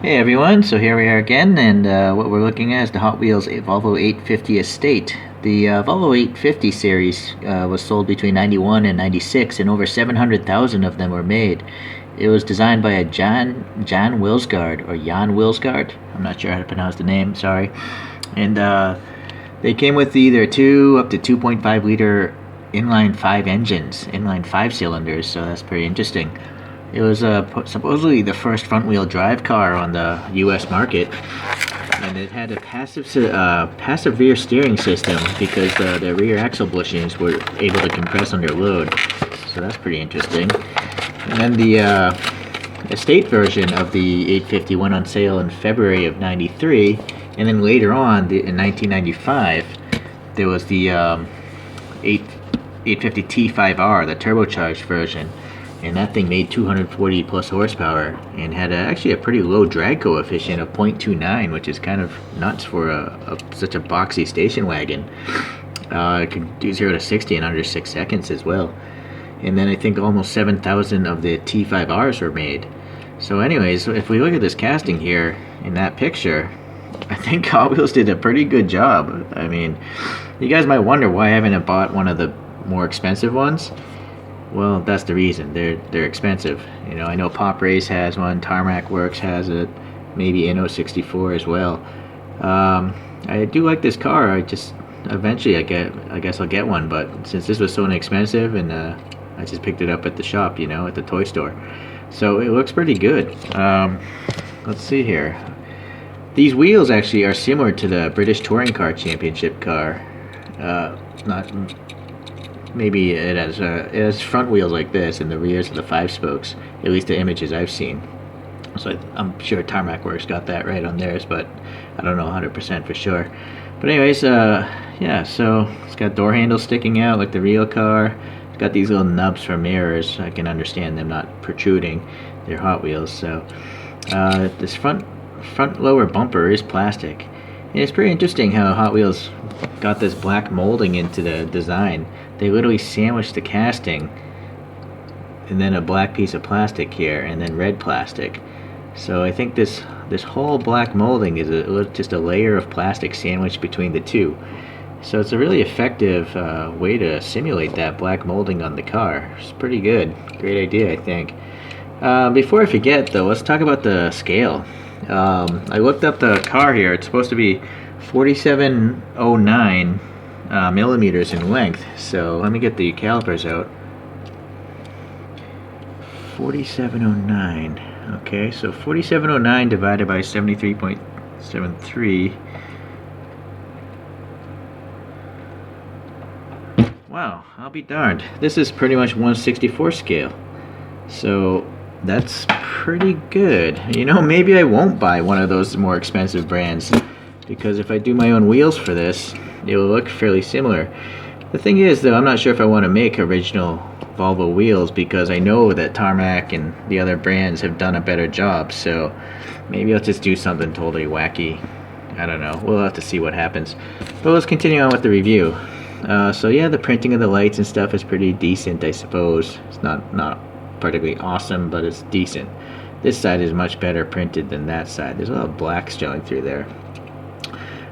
Hey everyone, so here we are again, and what we're looking at is the Hot Wheels Volvo 850 Estate. The Volvo 850 series was sold between 91 and 96, and over 700,000 of them were made. It was designed by a Jan Wilsgaard, or Jan Wilsgaard. I'm not sure how to pronounce the name, sorry. And they came with either 2 up to 2.5 liter inline 5 engines, inline 5 cylinders, so that's pretty interesting. It was supposedly the first front-wheel drive car on the U.S. market, and it had a passive rear steering system because the rear axle bushings were able to compress under load. So that's pretty interesting. And then the estate version of the 850 went on sale in February of '93, and then later on, in 1995, there was the 850 T5R, the turbocharged version. And that thing made 240 plus horsepower and had actually a pretty low drag coefficient of 0.29, which is kind of nuts for such a boxy station wagon. It could do 0 to 60 in under 6 seconds as well. And then I think almost 7,000 of the T5Rs were made. So anyways, if we look at this casting here in that picture, I think Hot Wheels did a pretty good job. I mean, you guys might wonder why I haven't bought one of the more expensive ones. Well, that's the reason. They're expensive. You know, I know Pop Race has one, Tarmac Works has it, maybe Inno64 as well. I do like this car. I just eventually I guess I'll get one, but since this was so inexpensive, and I just picked it up at the shop, you know, at the toy store. So it looks pretty good. Let's see here. These wheels actually are similar to the British Touring Car Championship car. Not Maybe it has front wheels like this, and the rears are the 5 spokes. At least the images I've seen. So I'm sure Tarmac Works got that right on theirs, but I don't know 100% for sure. But anyways, yeah. So it's got door handles sticking out like the real car. It's got these little nubs for mirrors. I can understand them not protruding. They're Hot Wheels. So this front lower bumper is plastic. And it's pretty interesting how Hot Wheels got this black molding into the design. They literally sandwiched the casting and then a black piece of plastic here and then red plastic. So I think this whole black molding is just a layer of plastic sandwiched between the two. So it's a really effective way to simulate that black molding on the car. It's pretty good. Great idea, I think. Before I forget though, let's talk about the scale. I looked up the car here. It's supposed to be 4709 millimeters in length. So let me get the calipers out. 4709. Okay, so 4709 divided by 73.73. Wow, I'll be darned. This is pretty much 1/64 scale. So that's pretty good. You know, maybe I won't buy one of those more expensive brands, because if I do my own wheels for this, it will look fairly similar. The thing is, though, I'm not sure if I want to make original Volvo wheels, because I know that Tarmac and the other brands have done a better job, so maybe I'll just do something totally wacky. I don't know. We'll have to see what happens. But let's continue on with the review. So yeah, the printing of the lights and stuff is pretty decent, I suppose. It's not particularly awesome, but it's decent. This side is much better printed than that side. There's a lot of black showing through there.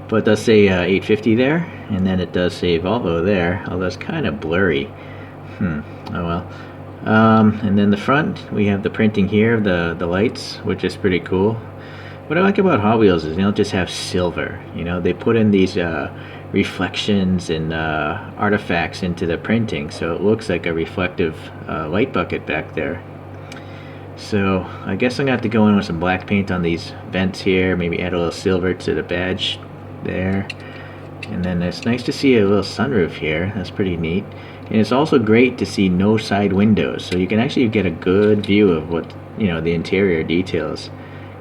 But it does say 850 there, and then it does say Volvo there, although it's kind of blurry. Oh well. And then the front, we have the printing here of the lights, which is pretty cool. What I like about Hot Wheels is they don't just have silver. You know, they put in these reflections and artifacts into the printing, so it looks like a reflective light bucket back there. So I guess I'm gonna have to go in with some black paint on these vents here, maybe add a little silver to the badge there. And then it's nice to see a little sunroof here. That's pretty neat. And it's also great to see no side windows, so you can actually get a good view of what, you know, the interior details.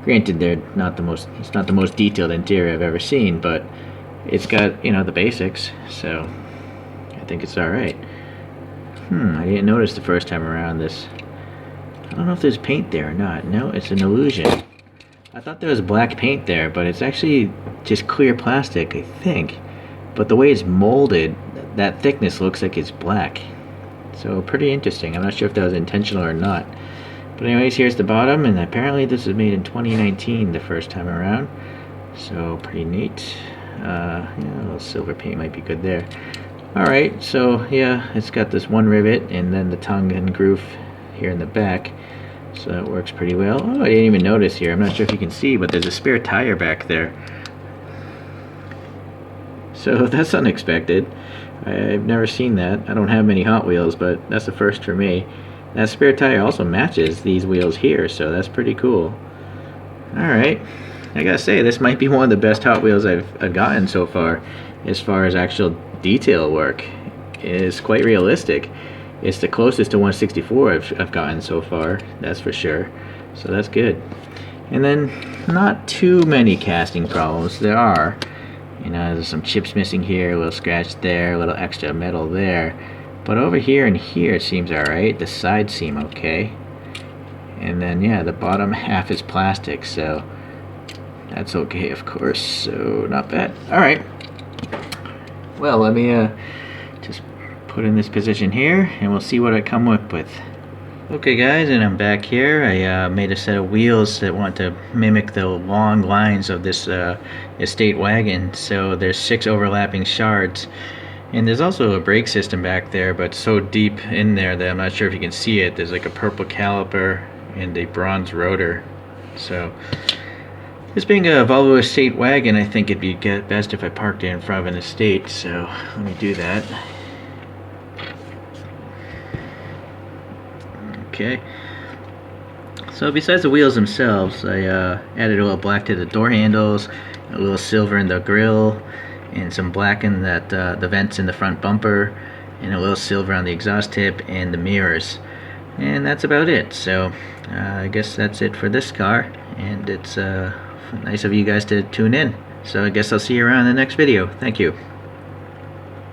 Granted, it's not the most detailed interior I've ever seen, but it's got, you know, the basics, so I think it's all right. I didn't notice the first time around this. I don't know if there's paint there or not. No, it's an illusion. I thought there was black paint there, but it's actually just clear plastic, I think. But the way it's molded, that thickness looks like it's black. So pretty interesting. I'm not sure if that was intentional or not. But anyways, here's the bottom, and apparently this was made in 2019 the first time around. So pretty neat. Yeah, a little silver paint might be good there. Alright, so yeah, it's got this one rivet and then the tongue and groove here in the back. So that works pretty well. Oh, I didn't even notice here. I'm not sure if you can see, but there's a spare tire back there. So that's unexpected. I've never seen that. I don't have many Hot Wheels, but that's the first for me. That spare tire also matches these wheels here, so that's pretty cool. Alright, I gotta say, this might be one of the best Hot Wheels I've gotten so far as actual detail work. It is quite realistic. It's the closest to 164 I've gotten so far, that's for sure. So that's good. And then, not too many casting problems. There are. You know, there's some chips missing here, a little scratch there, a little extra metal there. But over here and here it seems alright. The sides seem okay. And then, yeah, the bottom half is plastic, so that's okay, of course. So, not bad. Alright. Well, let me just put in this position here, and we'll see what I come up with. Okay guys, and I'm back here. I made a set of wheels that want to mimic the long lines of this Estate Wagon. So there's 6 overlapping shards. And there's also a brake system back there, but so deep in there that I'm not sure if you can see it. There's like a purple caliper and a bronze rotor. So this being a Volvo Estate Wagon, I think it'd be best if I parked it in front of an estate. So let me do that. Okay, so besides the wheels themselves, I added a little black to the door handles, a little silver in the grille, and some black in the vents in the front bumper, and a little silver on the exhaust tip and the mirrors. And that's about it. So I guess that's it for this car, and it's nice of you guys to tune in. So I guess I'll see you around in the next video. Thank you.